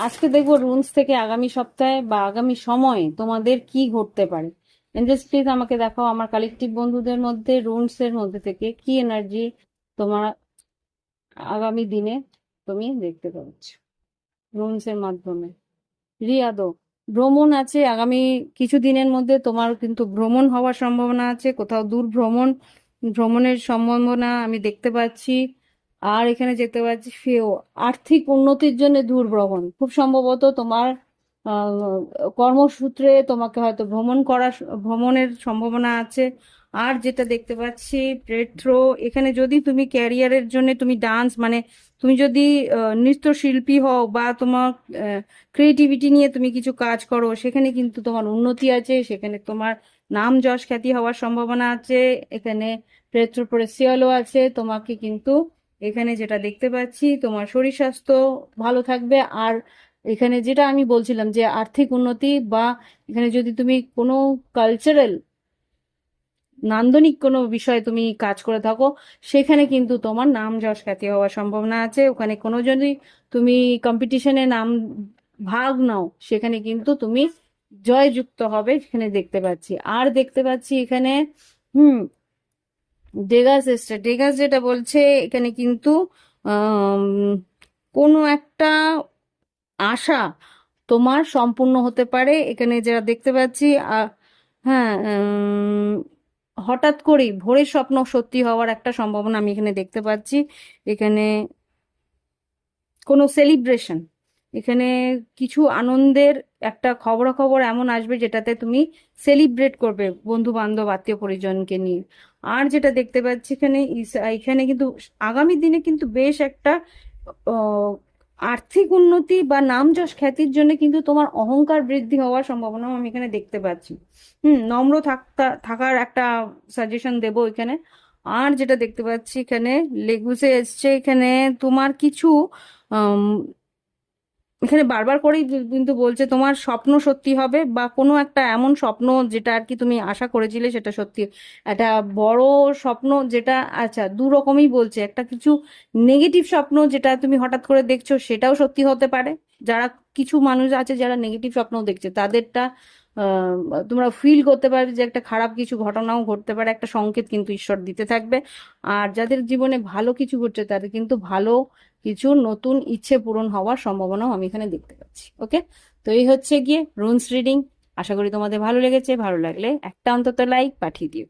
আজকে দেখবো রুনস থেকে আগামী সপ্তাহে বা আগামী সময়ে তোমাদের কি ঘটতে পারে। এঞ্জেলস প্লিজ আমাকে দেখাও আমার কালেকটিভ বন্ধুদের মধ্যে রুনস এর মধ্যে থেকে কি এনার্জি তোমার আগামী দিনে তুমি দেখতে পাচ্ছ রুনস এর মাধ্যমে। রিয়াদো, ভ্রমণ আছে আগামী কিছু দিনের মধ্যে, তোমার কিন্তু ভ্রমণ হওয়ার সম্ভাবনা আছে, কোথাও দূর ভ্রমণের সম্ভাবনা আমি দেখতে পাচ্ছি। আর এখানে দেখতে পাচ্ছি আর্থিক উন্নতির জন্য দূর ভ্রমণ, খুব সম্ভবত তোমার কর্মসূত্রে তোমাকে হয়তো ভ্রমণের সম্ভাবনা আছে। আর যেটা দেখতে পাচ্ছি পেট্রো, এখানে যদি তুমি ক্যারিয়ারের জন্য তুমি ডান্স মানে তুমি যদি নৃত্যশিল্পী হও বা তোমার ক্রিয়েটিভিটি নিয়ে তুমি কিছু কাজ করো, সেখানে কিন্তু তোমার উন্নতি আছে, সেখানে তোমার নাম যশ খ্যাতি হওয়ার সম্ভাবনা আছে। এখানে পেট্রো প্রেসিয়ালও আছে, তোমাকে কিন্তু এখানে যেটা দেখতে পাচ্ছি তোমার শরীর স্বাস্থ্য ভালো থাকবে। আর এখানে যেটা আমি বলছিলাম যে আর্থিক উন্নতি, বা এখানে যদি তুমি কোনো কালচারাল নান্দনিক কোনো বিষয়ে তুমি কাজ করে থাকো, সেখানে কিন্তু তোমার নাম যশ খ্যাতি হওয়ার সম্ভাবনা আছে। ওখানে কোনো যদি তুমি কম্পিটিশনে ভাগ নাও, সেখানে কিন্তু তুমি জয়যুক্ত হবে, সেখানে দেখতে পাচ্ছি। আর দেখতে পাচ্ছি এখানে হুম ডেগাস যেটা বলছে এখানে কিন্তু আম, কোনো একটা আশা তোমার সম্পূর্ণ হতে পারে, এখানে যারা দেখতে পাচ্ছি। হ্যাঁ, হঠাৎ করেই ভোরের স্বপ্ন সত্যি হওয়ার একটা সম্ভাবনা আমি এখানে দেখতে পাচ্ছি। এখানে কোনো সেলিব্রেশন, এখানে কিছু আনন্দের একটা খবরাখবর এমন আসবে যেটাতে তুমি সেলিব্রেট করবে বন্ধু বান্ধব আত্মীয় পরিজনকে নিয়ে। আর যেটা দেখতে পাচ্ছি এখানে এখানে কিন্তু আগামী দিনে কিন্তু বেশ একটা আহ, আর্থিক উন্নতি বা নাম যশ খ্যাতির জন্য কিন্তু তোমার অহংকার বৃদ্ধি হওয়ার সম্ভাবনাও আমি এখানে দেখতে পাচ্ছি। নম্র থাকার একটা সাজেশন দেবো এখানে। আর যেটা দেখতে পাচ্ছি এখানে লেগুসে এসছে, এখানে তোমার কিছু আম, এখানে বারবার করেই কিন্তু বলছে তোমার স্বপ্ন সত্যি হবে, বা কোনো একটা এমন স্বপ্ন যেটা আর কি তুমি আশা করেছিলে সেটা সত্যি, একটা বড় স্বপ্ন যেটা, আচ্ছা দু রকমই বলছে, একটা কিছু নেগেটিভ স্বপ্ন যেটা তুমি হঠাৎ করে দেখছো সেটাও সত্যি হতে পারে। যারা কিছু মানুষ আছে যারা নেগেটিভ স্বপ্ন দেখছে তাদেরটা আহ, তোমরা ফিল করতে পারবে যে একটা খারাপ কিছু ঘটনাও ঘটতে পারে, একটা সংকেত কিন্তু ঈশ্বর দিতে থাকবে। আর যাদের জীবনে ভালো কিছু ঘটছে তাদের কিন্তু ভালো কিছু নতুন ইচ্ছে পূরণ হওয়ার সম্ভাবনাও আমি এখানে দেখতে পাচ্ছি। ওকে, তো এই হচ্ছে গিয়ে রুনস রিডিং। আশা করি তোমাদের ভালো লেগেছে, ভালো লাগলে একটা অন্তত লাইক পাঠিয়ে দিও।